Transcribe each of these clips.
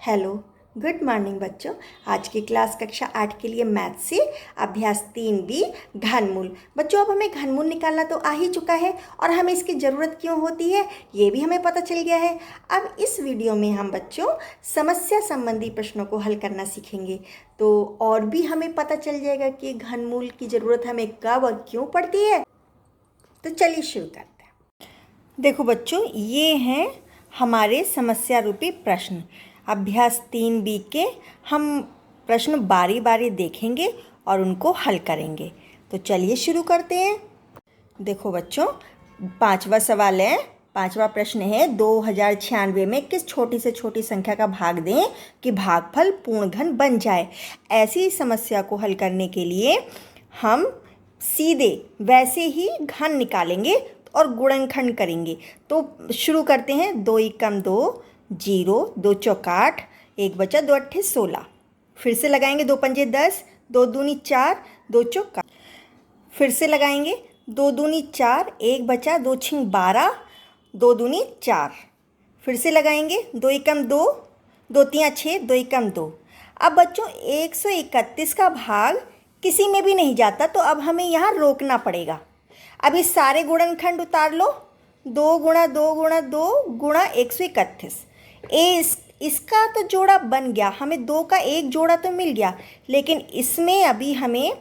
Hello, good morning बच्चों। आज की क्लास कक्षा 8 के लिए मैथ से अभ्यास 3B घनमूल। बच्चों, अब हमें घनमूल निकालना तो आ ही चुका है और हमें इसकी ज़रूरत क्यों होती है ये भी हमें पता चल गया है। अब इस वीडियो में हम बच्चों समस्या संबंधी प्रश्नों को हल करना सीखेंगे, तो और भी हमें पता चल जाएगा कि घनमूल की ज़रूरत हमें कब और क्यों पड़ती है। तो चलिए शुरू करते हैं। देखो बच्चों, ये हैं हमारे समस्या रूपी प्रश्न। अभ्यास 3B के हम प्रश्न बारी बारी देखेंगे और उनको हल करेंगे। तो चलिए शुरू करते हैं। देखो बच्चों, 5वां सवाल है, 5वां प्रश्न है, 2096 में किस छोटी से छोटी संख्या का भाग दें कि भागफल पूर्ण घन बन जाए। ऐसी समस्या को हल करने के लिए हम सीधे वैसे ही घन निकालेंगे और गुणनखंड करेंगे। तो शुरू करते हैं। 2 एकम 2, 0, 2 चौक 8, 1 बचा, 2 अट्ठे 16। फिर से लगाएंगे, 2 पंजे 10, 2 दूनी 4, 2 चौक। फिर से लगाएंगे, 2 दूनी 4, 1 बचा, 2 छिंग 12, 2 दूनी 4। फिर से लगाएंगे, 2 एकम 2, 2 तियाँ 6, 2 एकम 2। अब बच्चों 131 का भाग किसी में भी नहीं जाता, तो अब हमें यहाँ रोकना पड़ेगा। अब इस सारे गुणनखंड उतार लो। 2 गुणा 2 गुणा 2 गुणा 131। इसका तो जोड़ा बन गया, हमें 2 का एक जोड़ा तो मिल गया, लेकिन इसमें अभी हमें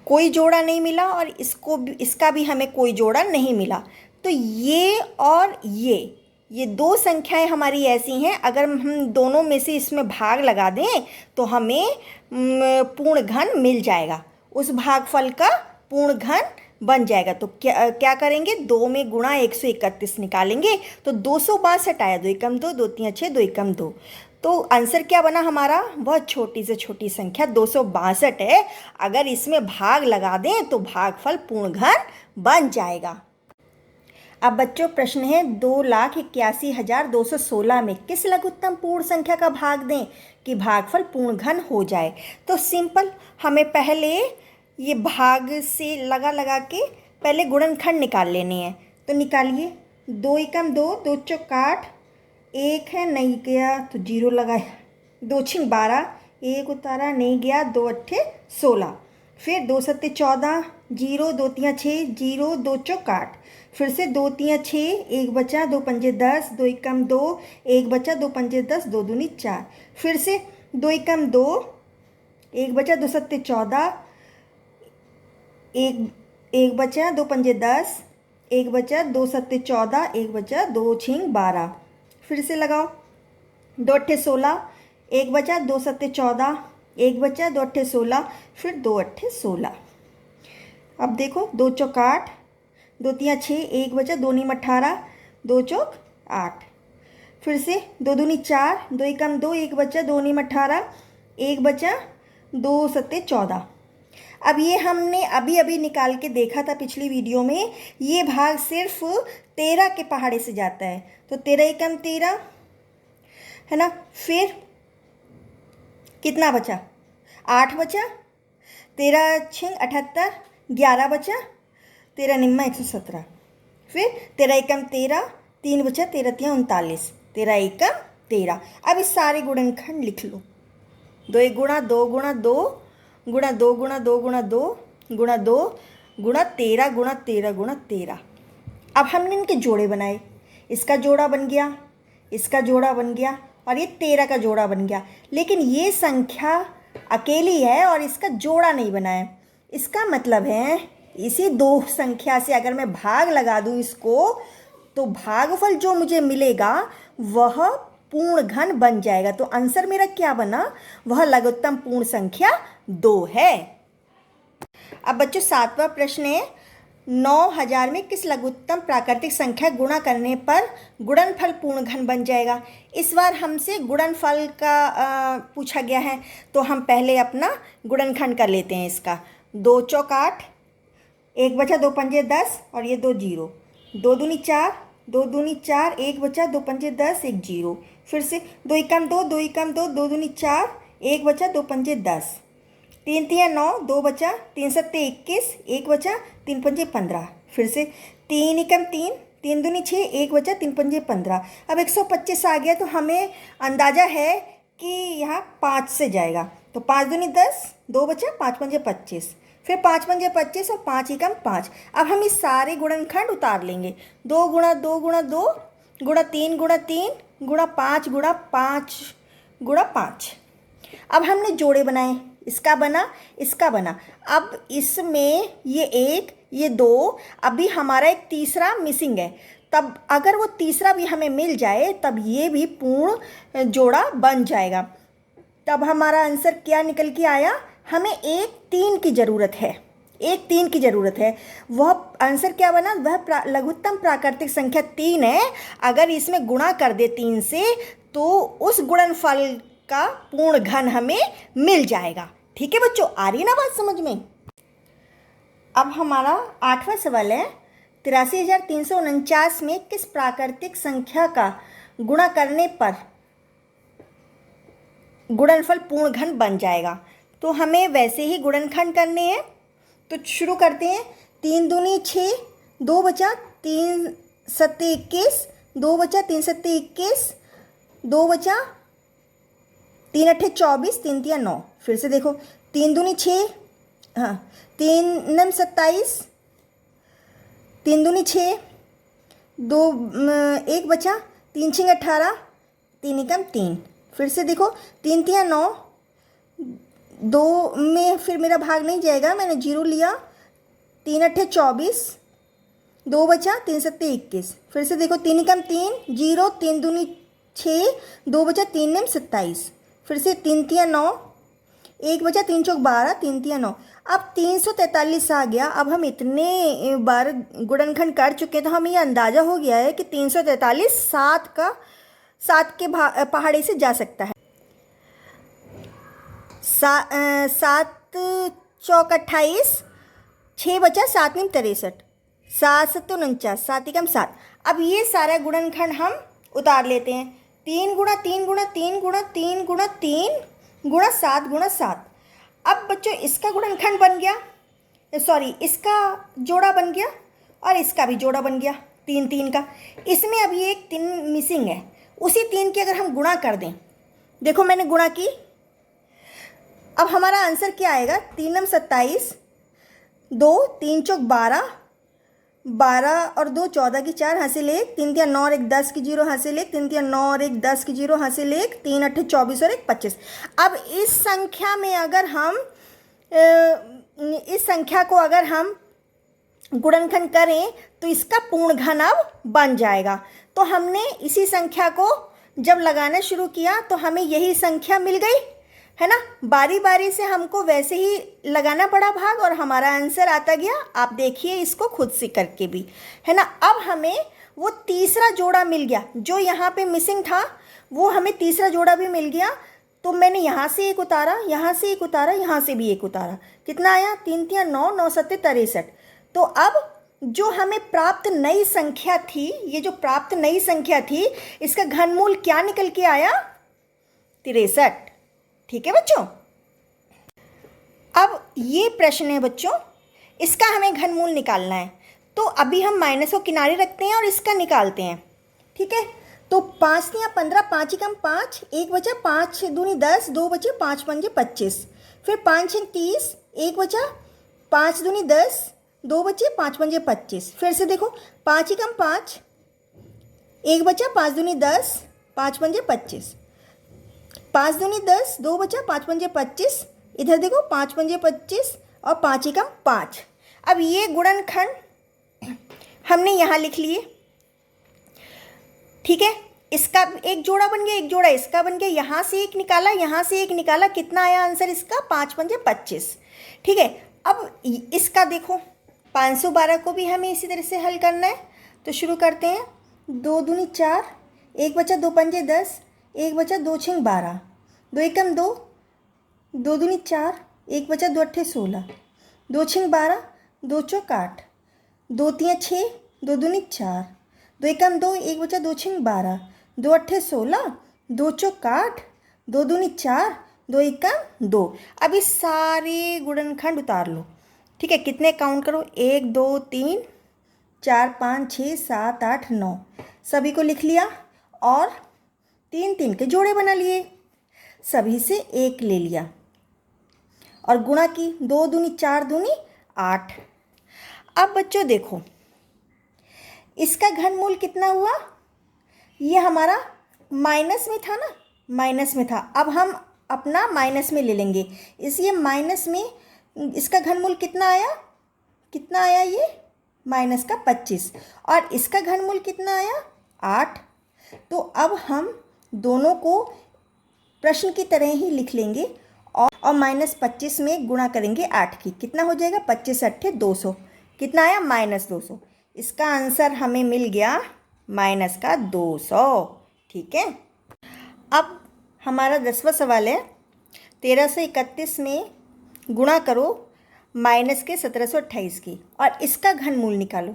कोई जोड़ा नहीं मिला और इसका भी हमें कोई जोड़ा नहीं मिला। तो ये और ये दो संख्याएं हमारी ऐसी हैं, अगर हम दोनों में से इसमें भाग लगा दें तो हमें पूर्ण घन मिल जाएगा, उस भागफल का पूर्ण घन बन जाएगा। तो क्या करेंगे, 2 में गुणा 131 निकालेंगे तो 262 आया। 2 एकम 2, 2 तियाँ 6, 2 एकम 2। तो आंसर क्या बना हमारा, बहुत छोटी से छोटी संख्या 262 है। अगर इसमें भाग लगा दें तो भागफल पूर्ण घन बन जाएगा। अब बच्चों प्रश्न है, 2,81,216 में किस लघुत्तम पूर्ण संख्या का भाग दें कि भागफल पूर्ण घन हो जाए। तो सिंपल, हमें पहले ये भाग से लगा के पहले गुणनखंड निकाल लेने हैं। तो निकालिए, 2 एकम 2, 2 चौक 8, 1 है नहीं गया तो 0 लगाया, 2 छिंग 12, 1 उतारा नहीं गया, 2 अट्ठे 16। फिर 2 सत्ते 14, 0, 2 तियाँ 6, 0, 2 चौक 8। फिर से 2 तियाँ 6, 1 बचा, 2 पंजे 10, 2 एकम 2, 1 बचा, 2 पंजे 10, 2 दूनी 4। फिर से 2 एकम 2, 1 बचा, 2 सत्ते 14, 1 बचा, 2 पंजे 10, 1 बचा, 2 सत्ते 14, 1 बचा, 2 छिंग 12। फिर से लगाओ, 2 अट्ठे 16, 1 बचा, 2 सत्ते 14, 1 बचा, 2 अट्ठे 16, फिर 2 अट्ठे 16। अब देखो, 2 चौक 8, 2 तियाँ 6, 1 बचा, 2 नीम 18, 2 चौक 8। फिर से 2 दूनी 4, 2 एकम 2, 1 बचा, 2 नीम 18, 1 बचा, 2 सत्ते 14। अब ये हमने अभी अभी निकाल के देखा था पिछली वीडियो में, ये भाग सिर्फ 13 के पहाड़े से जाता है। तो 13 एकम 13 है ना। फिर कितना बचा, 8 बचा, 13 छिंग 78, 11 बचा, 13 निम्मा 117। फिर 13 एकम 13, 3 बचा, 13 तियाँ 39, 13 एकम 13। अब इस सारे गुणनखंड लिख लो। 2 एक गुणा 2 गुणा 2 गुणा 2 गुणा 2 गुणा 2 गुणा 2 गुणा 13 गुणा 13 गुणा 13। अब हमने इनके जोड़े बनाए, इसका जोड़ा बन गया, इसका जोड़ा बन गया और ये 13 का जोड़ा बन गया, लेकिन ये संख्या अकेली है और इसका जोड़ा नहीं बना है। इसका मतलब है इसी दो संख्या से अगर मैं भाग लगा दूं इसको, तो भागफल जो मुझे मिलेगा वह पूर्ण घन बन जाएगा। तो आंसर मेरा क्या बना, वह लघुत्तम पूर्ण संख्या 2 है। अब बच्चों 7वां प्रश्न है, 9,000 में किस लघुत्तम प्राकृतिक संख्या गुणा करने पर गुणनफल पूर्ण घन बन जाएगा। इस बार हमसे गुणनफल का पूछा गया है, तो हम पहले अपना गुणनखंड कर लेते हैं इसका। 2 चौक 8, 1 बचा, 2 पंजे 10 और ये 2 0, 2 दूनी 4, 2 दूनी 4, 1 बचा, 2 पंजे 10, 1 0। फिर से 2 एकम 2, 2 एकम 2, 2 दूनी 4, 1 बचा, 2 पंजे 10, 3 तियाँ 9, 2 बचा, 3 सत्ते 21, 1 बचा, 3 पंजे 15। फिर से 3 एकम 3, तीन दूनी 6, एक बचा, तीन पंजे 15। अब 125 आ गया तो हमें अंदाज़ा है कि यहाँ 5 से जाएगा, तो 5 दूनी 10, 2 बचा, 5 पंजे 25, फिर 5 पंजे 25 और 5 एकम 5। अब हम इस सारे गुणनखंड उतार लेंगे। 2 गुणा 2 गुणा 2 गुणा 3 गुणा 3 गुणा 5 गुणा 5 गुणा 5। अब हमने जोड़े बनाए, इसका बना, इसका बना। अब इसमें ये 1, ये 2, अभी हमारा एक तीसरा मिसिंग है। तब अगर वो तीसरा भी हमें मिल जाए तब ये भी पूर्ण जोड़ा बन जाएगा। तब हमारा आंसर क्या निकल के आया? हमें एक 3 की ज़रूरत है, एक 3 की ज़रूरत है। वह आंसर क्या बना? वह लघुत्तम प्राकृतिक संख्या 3 है। अगर इसमें गुणा कर दे 3 से तो उस गुणनफल का पूर्ण घन हमें मिल जाएगा। ठीक है बच्चों, आ रही ना बात समझ में? अब हमारा 8वां सवाल है, 83,349 में किस प्राकृतिक संख्या का गुणा करने पर गुणनफल पूर्ण घन बन जाएगा? तो हमें वैसे ही गुणनखंड करने हैं, तो शुरू करते हैं। 3 दूनी 6, 2 बचा, 3 सत्ते 21, 2 बचा, 3 सत्ते 21, 2 बचा, 3 अट्ठे 24, 3 तिया 9। फिर से देखो, 3 दूनी 6, हाँ, 3 नम 27, 3 दूनी 6, 2 1 बचा, 3 छिंग 18, 3 एकम 3। फिर से देखो, 3 तिया 9, 2 में फिर मेरा भाग नहीं जाएगा, मैंने 0 लिया। 3 अट्ठे 24, 2 बचा, 3 सत्ते 21। फिर से देखो, 3 एकम 3, 0, 3 दूनी 6, 2 बचा, 3 नम 27। फिर से 3 तिया 9, 1 बचा, 3 चौक 12, 3 तिया 9। अब 343 आ गया। अब हम इतने बार गुणनखंड कर चुके हैं तो हमें ये अंदाज़ा हो गया है कि 343 7 के पहाड़े से जा सकता है। 7 चौक 28, 6 बचा, 7 में 63, 7 सत्ते 49, 7 एकम 7। अब ये सारा गुणनखंड हम उतार लेते हैं। 3 गुणा 3 गुणा 3 गुणा 3 गुणा 3 गुणा 7 गुणा 7। अब बच्चों इसका गुणनखंड बन गया, सॉरी इसका जोड़ा बन गया और इसका भी जोड़ा बन गया, 3 3 का। इसमें अभी एक 3 मिसिंग है, उसी 3 की अगर हम गुणा कर दें, देखो मैंने गुणा की। अब हमारा आंसर क्या आएगा? 3 नम 27, 2 3 चौक 12, 12 और 2 14 की 4 हासिल 1, 3 तिया 9 और 1 10 की 0 हासिल 1, 3 तिया 9 और 1 10 की 0 हासिल 1, 3 अट्ठे 24 और 1 25। अब इस संख्या में अगर हम इस संख्या को अगर हम गुणनखंड करें तो इसका पूर्ण घन अब बन जाएगा। तो हमने इसी संख्या को जब लगाना शुरू किया तो हमें यही संख्या मिल गई, है ना। बारी बारी से हमको वैसे ही लगाना पड़ा भाग और हमारा आंसर आता गया। आप देखिए इसको खुद से करके भी, है ना। अब हमें वो तीसरा जोड़ा मिल गया जो यहाँ पे मिसिंग था, वो हमें तीसरा जोड़ा भी मिल गया। तो मैंने यहाँ से एक उतारा, यहाँ से एक उतारा, यहाँ से भी एक उतारा। कितना आया? 3 तिया 9, 9 सत्ते 63। तो अब जो हमें प्राप्त नई संख्या थी, ये जो प्राप्त नई संख्या थी, इसका घनमूल क्या निकल के आया? 63। ठीक है बच्चों। अब ये प्रश्न है बच्चों, इसका हमें घनमूल निकालना है। तो अभी हम माइनस को किनारे रखते हैं और इसका निकालते हैं। ठीक है, तो 5 तिया 15, 5 एकम 5, 1 बचा, 5 दूनी 10, 2 बचे, 5 पंजे 25। फिर 5 छः 30, 1 बचा, 5 दूनी 10, 2 बचे, 5 पंजे 25। फिर से देखो, 5 एकम 5, 1 बचा, 5 दूनी 10, 5 पंजे 25, 5 दूनी 10, 2 बचा, 5 पंजे 25। इधर देखो, 5 पंजे 25 और 5 एकम 5। अब ये गुणनखंड हमने यहाँ लिख लिए। ठीक है, इसका एक जोड़ा बन गया, एक जोड़ा इसका बन गया। यहाँ से एक निकाला, यहाँ से एक निकाला, कितना आया आंसर इसका? 5 पंजे 25। ठीक है, अब इसका देखो, 512 को भी हमें इसी तरह से हल करना है। तो शुरू करते हैं। 2 दूनी 4, 1 बचा, 2 पंजे 10, 1 बचा, 2 छिंग 12, 2 एकम 2, 2 दूनी 4, 1 बचा, 2 अट्ठे 16, 2 छिंग 12, 2 चौक 8, 2 तिया 6, 2 दूनी 4, 2 एकम 2, 1 बचा, 2 छिंग 12, 2 अट्ठे 16, 2 चौक 8, 2 दूनी 4, 2 एकम 2। अब इस सारे गुणनखंड उतार लो। ठीक है, कितने काउंट करो? 1 2 3 4 5 6 7 8 9 सभी को लिख लिया और 3 3 के जोड़े बना लिए, सभी से 1 ले लिया और गुणा की, 2 दूनी 4 दूनी 8। अब बच्चों देखो इसका घनमूल कितना हुआ, ये हमारा माइनस में था ना, माइनस में था, अब हम अपना माइनस में ले लेंगे, इसलिए माइनस में इसका घनमूल कितना आया, कितना आया ये माइनस का 25, और इसका घनमूल कितना आया 8। तो अब हम दोनों को प्रश्न की तरह ही लिख लेंगे और माइनस 25 में गुणा करेंगे 8 की, कितना हो जाएगा 25 अट्ठे 200, कितना आया माइनस 200। इसका आंसर हमें मिल गया माइनस का 200। ठीक है, अब हमारा 10वां सवाल है 1331 में गुणा करो माइनस के 1728 की और इसका घनमूल निकालो।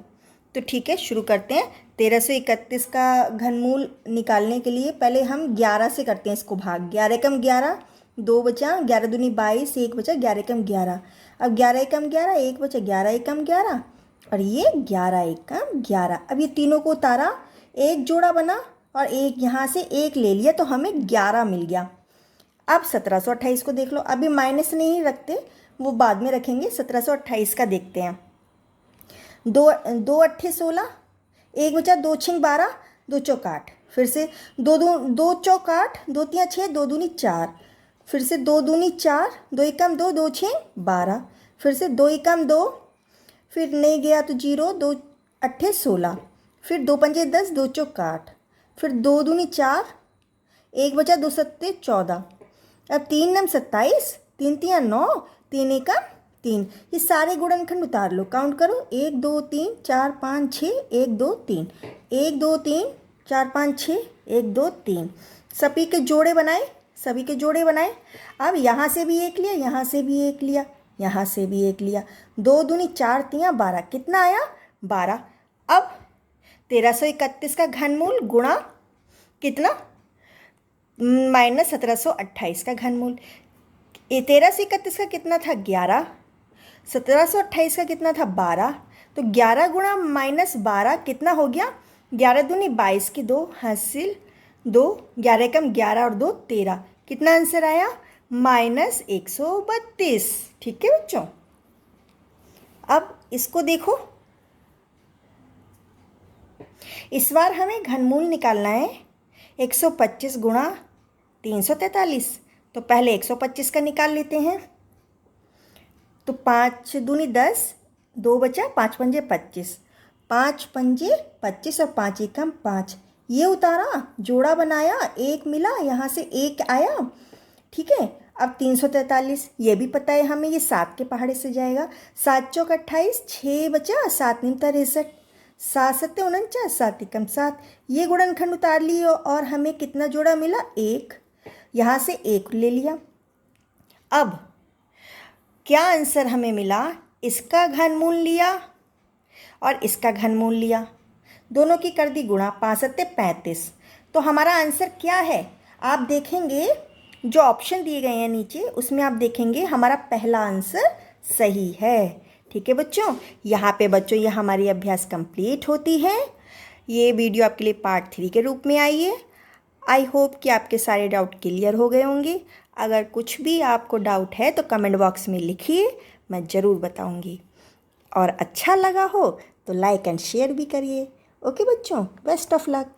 तो ठीक है, शुरू करते हैं। 1331 का घनमूल निकालने के लिए पहले हम 11 से करते हैं इसको भाग। 11 एकम 11, 2 बचा, 11 दूनी 22, 1 बचा, 11 एकम 11। अब 11 एकम 11, 1 बचा, 11 एकम 11 और ये 11 एकम 11। अब ये तीनों को उतारा, एक जोड़ा बना और एक यहाँ से 1 ले लिया तो हमें 11 मिल गया। अब 1728 को देख लो, अभी माइनस नहीं रखते, वो बाद में रखेंगे। 1728 का देखते हैं। 2 अट्ठे 16, 1 बचा, 2 छिंग 12, 2 चौक 8, फिर से 2 चौक 8, 2 तियाँ 6, 2 दूनी 4, फिर से 2 दूनी 4, 2 एकम 2, 2 छिंग 12, फिर से 2 एकम 2, फिर नहीं गया तो 0, 2 अट्ठे 16, फिर 2 पंजे 10, 2 चौक 8, फिर 2 दूनी 4, 1 बचा, 2 सत्ते 14, अब 3 नम 27, 3 तियाँ 9, 3 एकम 3। ये सारे गुणनखंड उतार लो, काउंट करो, 1 2 3 4 5 6, 1 2 3, 1 2 3 4 5 6, 1 2 3। सभी के जोड़े बनाए, सभी के जोड़े बनाए। अब यहाँ से भी 1 लिया, यहाँ से भी 1 लिया, यहाँ से भी 1 लिया, 2 दूनी 4 तियाँ 12, कितना आया 12। अब 1331 का घनमूल गुणा कितना माइनस 1728 का घनमूल। 1331 का कितना था 11, 1728 का कितना था 12, तो 11 गुणा माइनस 12 कितना हो गया, 11 दूनी 22 की 2 हासिल 2, 11 एकम 11 और 2 13, कितना आंसर आया माइनस 132। ठीक है बच्चों, अब इसको देखो, इस बार हमें घनमूल निकालना है 125 गुणा 343। तो पहले 125 का निकाल लेते हैं। तो 5 दूनी 10, 2 बचा, 5 पंजे 25, 5 पंजे 25 और 5 एकम 5, ये उतारा, जोड़ा बनाया, 1 मिला, यहाँ से 1 आया। ठीक है, अब 343 ये भी पता है हमें, ये 7 के पहाड़े से जाएगा। 7 चौक 28, 6 बचा, 7 निम 63, 7 सत्ते 49, 7 एकम 7, ये गुणनखंड उतार लिए और हमें कितना जोड़ा मिला 1, यहाँ से 1 ले लिया। अब क्या आंसर हमें मिला, इसका घनमूल लिया और इसका घनमूल लिया, दोनों की कर दी गुणा, 5 सत्ते 35। तो हमारा आंसर क्या है, आप देखेंगे जो ऑप्शन दिए गए हैं नीचे, उसमें आप देखेंगे हमारा पहला आंसर सही है। ठीक है बच्चों, यहाँ पे बच्चों ये हमारी अभ्यास कंप्लीट होती है। ये वीडियो आपके लिए पार्ट 3 के रूप में आई है। आई होप कि आपके सारे डाउट क्लियर हो गए होंगे। अगर कुछ भी आपको डाउट है तो कमेंट बॉक्स में लिखिए, मैं ज़रूर बताऊंगी। और अच्छा लगा हो तो लाइक एंड शेयर भी करिए। ओके बच्चों, बेस्ट ऑफ लक।